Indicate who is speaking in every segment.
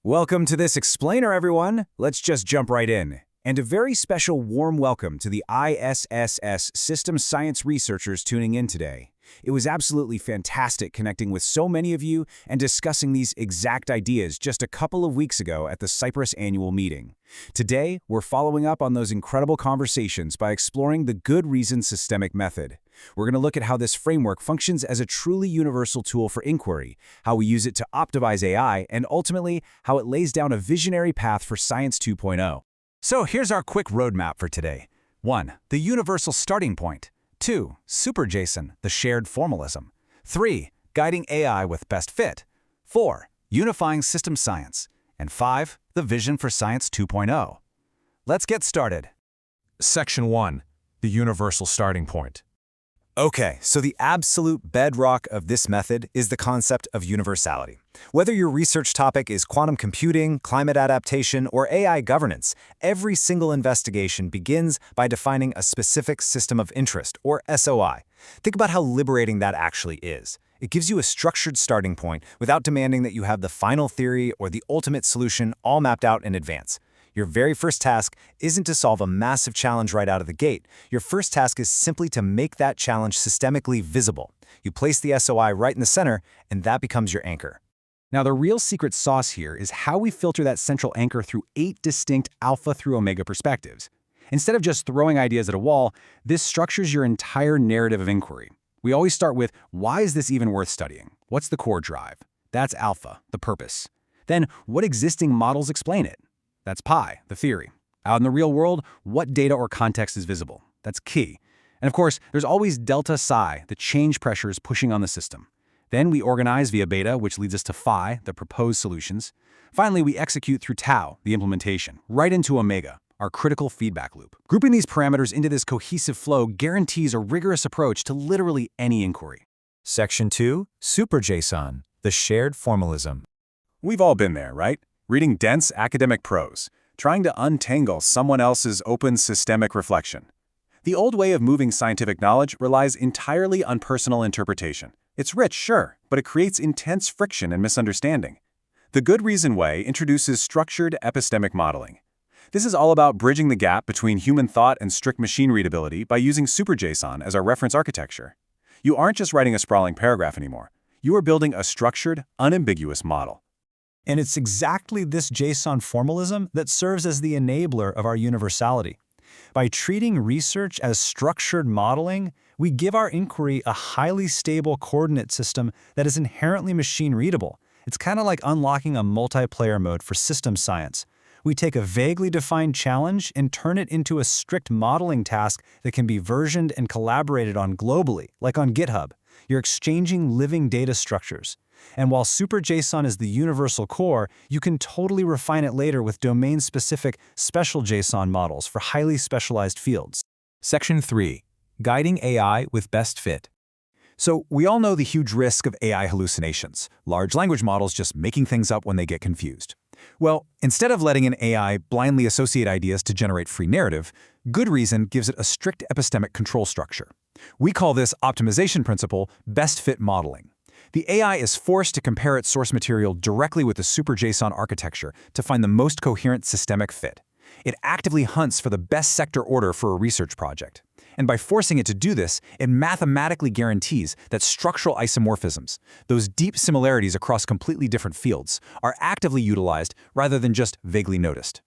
Speaker 1: Welcome to this explainer, everyone. Let's just jump right in. And a very special warm welcome to the ISSS System Science researchers tuning in today. It was absolutely fantastic connecting with so many of you and discussing these exact ideas just a couple of weeks ago at the Cyprus annual meeting. Today, we're following up on those incredible conversations by exploring the GoodReason systemic method. We're going to look at how this framework functions as a truly universal tool for inquiry, how we use it to optimize AI, and ultimately, how it lays down a visionary path for Science 2.0. So here's our quick roadmap for today. 1. The universal starting point. 2. SuperJSON, the shared formalism. 3. Guiding AI with best fit. 4. Unifying system science. And 5. The vision for Science 2.0. Let's get started.
Speaker 2: Section 1. The universal starting point.
Speaker 3: Okay, so the absolute bedrock of this method is the concept of universality. Whether your research topic is quantum computing, climate adaptation, or AI governance, every single investigation begins by defining a specific system of interest, or SOI. Think about how liberating that actually is. It gives you a structured starting point without demanding that you have the final theory or the ultimate solution all mapped out in advance. Your very first task isn't to solve a massive challenge right out of the gate. Your first task is simply to make that challenge systemically visible. You place the SOI right in the center, and that becomes your anchor.
Speaker 1: Now, the real secret sauce here is how we filter that central anchor through 8 distinct alpha through omega perspectives. Instead of just throwing ideas at a wall, this structures your entire narrative of inquiry. We always start with, why is this even worth studying? What's the core drive? That's alpha, the purpose. Then, what existing models explain it? That's pi, the theory. Out in the real world, what data or context is visible? That's key. And of course, there's always delta psi, the change pressures pushing on the system. Then we organize via beta, which leads us to phi, the proposed solutions. Finally, we execute through tau, the implementation, right into omega, our critical feedback loop. Grouping these parameters into this cohesive flow guarantees a rigorous approach to literally any inquiry.
Speaker 3: Section 2. SuperJSON, the shared formalism.
Speaker 2: We've all been there, right? Reading dense academic prose, trying to untangle someone else's open systemic reflection. The old way of moving scientific knowledge relies entirely on personal interpretation. It's rich, sure, but it creates intense friction and misunderstanding. The GoodReason way introduces structured epistemic modeling. This is all about bridging the gap between human thought and strict machine readability by using SuperJSON as our reference architecture. You aren't just writing a sprawling paragraph anymore. You are building a structured, unambiguous model.
Speaker 4: And it's exactly this JSON formalism that serves as the enabler of our universality. By treating research as structured modeling, we give our inquiry a highly stable coordinate system that is inherently machine-readable. It's kind of like unlocking a multiplayer mode for system science. We take a vaguely defined challenge and turn it into a strict modeling task that can be versioned and collaborated on globally, like on GitHub. You're exchanging living data structures. And while SuperJSON is the universal core, you can totally refine it later with domain-specific special JSON models for highly specialized fields.
Speaker 1: Section 3. Guiding AI with best fit. So we all know the huge risk of AI hallucinations, large language models just making things up when they get confused. Well, instead of letting an AI blindly associate ideas to generate free narrative, GoodReason gives it a strict epistemic control structure. We call this optimization principle best fit modeling. The AI is forced to compare its source material directly with the SuperJSON architecture to find the most coherent systemic fit. It actively hunts for the best sector order for a research project. And by forcing it to do this, it mathematically guarantees that structural isomorphisms, those deep similarities across completely different fields, are actively utilized rather than just vaguely noticed.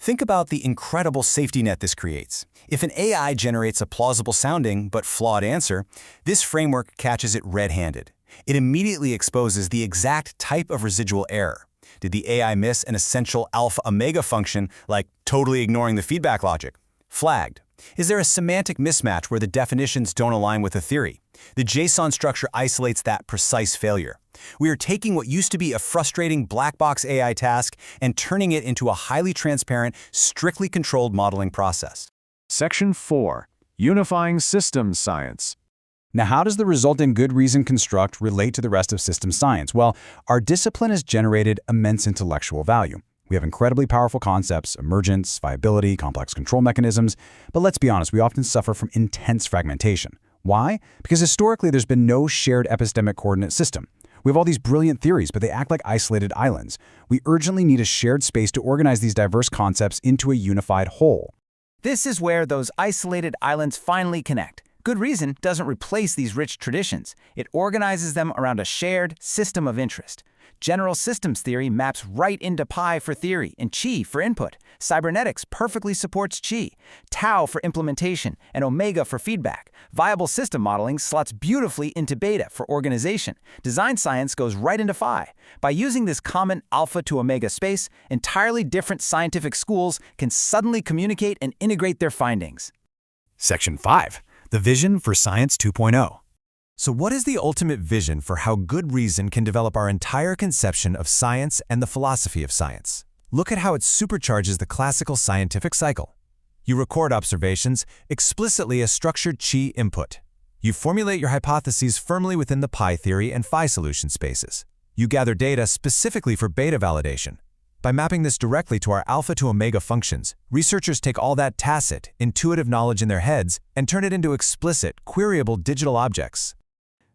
Speaker 3: Think about the incredible safety net this creates. If an AI generates a plausible sounding but flawed answer, this framework catches it red-handed. It immediately exposes the exact type of residual error. Did the AI miss an essential alpha-omega function like totally ignoring the feedback logic? Flagged. Is there a semantic mismatch where the definitions don't align with the theory? The JSON structure isolates that precise failure. We are taking what used to be a frustrating black box AI task and turning it into a highly transparent, strictly controlled modeling process.
Speaker 2: Section 4. Unifying system science.
Speaker 1: Now, how does the resultant GoodReason construct relate to the rest of system science? Well, our discipline has generated immense intellectual value. We have incredibly powerful concepts, emergence, viability, complex control mechanisms, but let's be honest, we often suffer from intense fragmentation. Why? Because historically there's been no shared epistemic coordinate system. We have all these brilliant theories, but they act like isolated islands. We urgently need a shared space to organize these diverse concepts into a unified whole.
Speaker 5: This is where those isolated islands finally connect. GoodReason doesn't replace these rich traditions. It organizes them around a shared system of interest. General systems theory maps right into pi for theory and chi for input. Cybernetics perfectly supports chi, tau for implementation, and omega for feedback. Viable system modeling slots beautifully into beta for organization. Design science goes right into phi. By using this common alpha to omega space, entirely different scientific schools can suddenly communicate and integrate their findings.
Speaker 3: Section 5. The Vision for Science 2.0. So what is the ultimate vision for how GoodReason can develop our entire conception of science and the philosophy of science? Look at how it supercharges the classical scientific cycle. You record observations explicitly as structured chi input. You formulate your hypotheses firmly within the pi theory and phi solution spaces. You gather data specifically for beta validation. By mapping this directly to our alpha to omega functions, researchers take all that tacit, intuitive knowledge in their heads and turn it into explicit, queryable digital objects.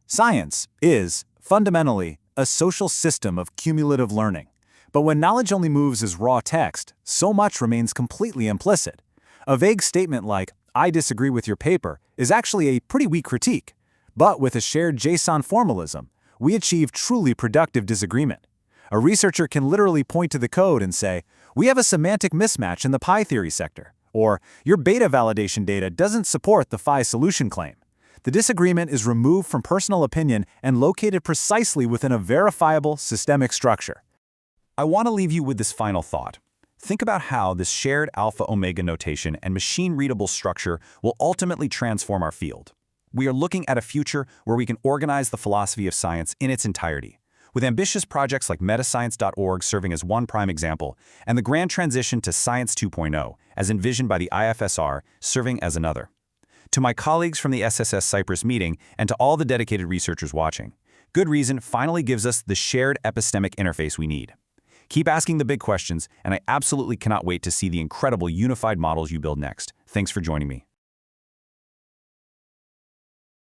Speaker 2: Science is, fundamentally, a social system of cumulative learning. But when knowledge only moves as raw text, so much remains completely implicit. A vague statement like, "I disagree with your paper," is actually a pretty weak critique. But with a shared JSON formalism, we achieve truly productive disagreement. A researcher can literally point to the code and say, "We have a semantic mismatch in the pi theory sector," or "Your beta validation data doesn't support the phi solution claim." The disagreement is removed from personal opinion and located precisely within a verifiable systemic structure.
Speaker 1: I want to leave you with this final thought. Think about how this shared alpha-omega notation and machine-readable structure will ultimately transform our field. We are looking at a future where we can organize the philosophy of science in its entirety, with ambitious projects like metascience.org serving as one prime example, and the grand transition to Science 2.0, as envisioned by the IFSR, serving as another. To my colleagues from the SSS Cyprus meeting and to all the dedicated researchers watching, GoodReason finally gives us the shared epistemic interface we need. Keep asking the big questions, and I absolutely cannot wait to see the incredible unified models you build next. Thanks for joining me.